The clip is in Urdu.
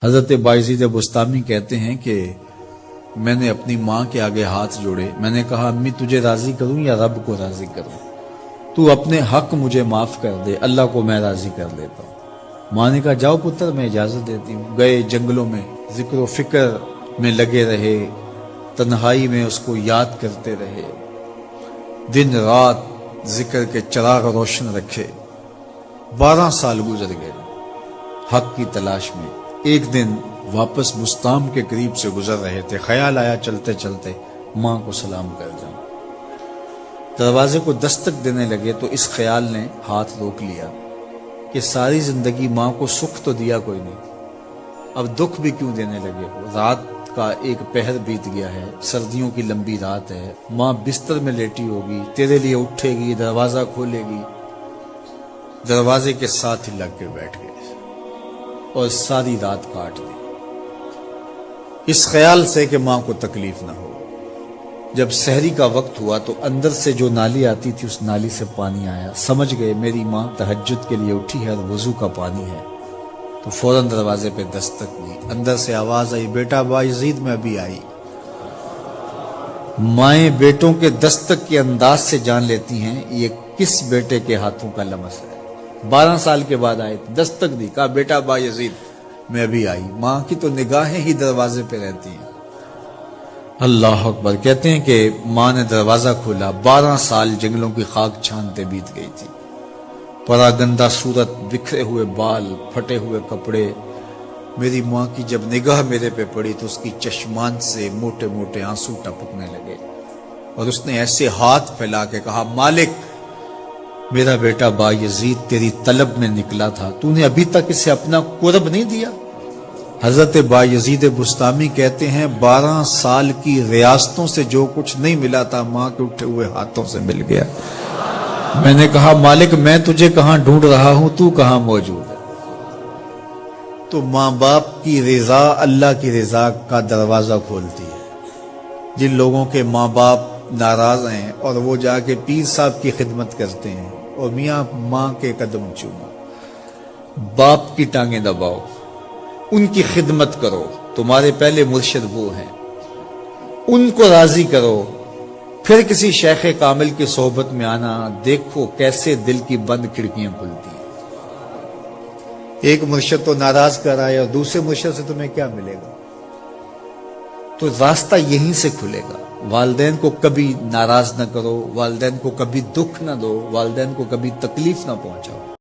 حضرت بایزید بستامی کہتے ہیں کہ میں نے اپنی ماں کے آگے ہاتھ جوڑے، میں نے کہا امی تجھے راضی کروں یا رب کو راضی کروں؟ تو اپنے حق مجھے معاف کر دے، اللہ کو میں راضی کر لیتا ہوں۔ ماں نے کہا جاؤ پتر میں اجازت دیتی ہوں۔ گئے جنگلوں میں ذکر و فکر میں لگے رہے، تنہائی میں اس کو یاد کرتے رہے، دن رات ذکر کے چراغ روشن رکھے۔ 12 سال گزر گئے حق کی تلاش میں۔ ایک دن واپس بستام کے قریب سے گزر رہے تھے، خیال آیا چلتے چلتے ماں کو سلام کر جاؤں۔ دروازے کو دستک دینے لگے تو اس خیال نے ہاتھ روک لیا کہ ساری زندگی ماں کو سکھ تو دیا کوئی نہیں، اب دکھ بھی کیوں دینے لگے ہو؟ رات کا ایک پہر بیت گیا ہے، سردیوں کی لمبی رات ہے، ماں بستر میں لیٹی ہوگی، تیرے لیے اٹھے گی، دروازہ کھولے گی۔ دروازے کے ساتھ ہی لگ کے بیٹھ گئے اور ساری رات کاٹ دی، اس خیال سے کہ ماں کو تکلیف نہ ہو۔ جب سحری کا وقت ہوا تو اندر سے جو نالی آتی تھی اس نالی سے پانی آیا، سمجھ گئے میری ماں تہجد کے لیے اٹھی ہے اور وضو کا پانی ہے، تو فوراً دروازے پہ دستک دی۔ اندر سے آواز آئی بیٹا بایزید میں ابھی آئی۔ مائیں بیٹوں کے دستک کے انداز سے جان لیتی ہیں یہ کس بیٹے کے ہاتھوں کا لمس ہے۔ 12 سال کے بعد آئے، دستک دی، کہا بیٹا بایزید میں ابھی آئی۔ ماں کی تو نگاہیں ہی دروازے پہ رہتی ہیں۔ اللہ اکبر۔ کہتے ہیں کہ ماں نے دروازہ کھولا، 12 سال جنگلوں کی خاک چھانتے بیت گئی تھی، پراگندہ صورت، بکھرے ہوئے بال، پھٹے ہوئے کپڑے۔ میری ماں کی جب نگاہ میرے پہ پڑی تو اس کی چشمان سے موٹے موٹے آنسو ٹپکنے لگے، اور اس نے ایسے ہاتھ پھیلا کے کہا مالک میرا بیٹا بایزید تیری طلب میں نکلا تھا، تو نے ابھی تک اسے اپنا قرب نہیں دیا۔ حضرت بایزید بستامی کہتے ہیں 12 سال کی ریاستوں سے جو کچھ نہیں ملا تھا ماں کے اٹھے ہوئے ہاتھوں سے مل گیا۔ میں نے کہا مالک میں تجھے کہاں ڈھونڈ رہا ہوں، تو کہاں موجود ہے؟ تو ماں باپ کی رضا اللہ کی رضا کا دروازہ کھولتی ہے۔ جن لوگوں کے ماں باپ ناراض ہیں اور وہ جا کے پیر صاحب کی خدمت کرتے ہیں اور میاں ماں کے قدم چومو، باپ کی ٹانگیں دباؤ، ان کی خدمت کرو، تمہارے پہلے مرشد وہ ہیں، ان کو راضی کرو، پھر کسی شیخ کامل کی صحبت میں آنا، دیکھو کیسے دل کی بند کھڑکیاں کھلتی ہیں۔ ایک مرشد تو ناراض کر آئے اور دوسرے مرشد سے تمہیں کیا ملے گا؟ تو راستہ یہیں سے کھلے گا۔ والدین کو کبھی ناراض نہ کرو، والدین کو کبھی دکھ نہ دو، والدین کو کبھی تکلیف نہ پہنچاؤ۔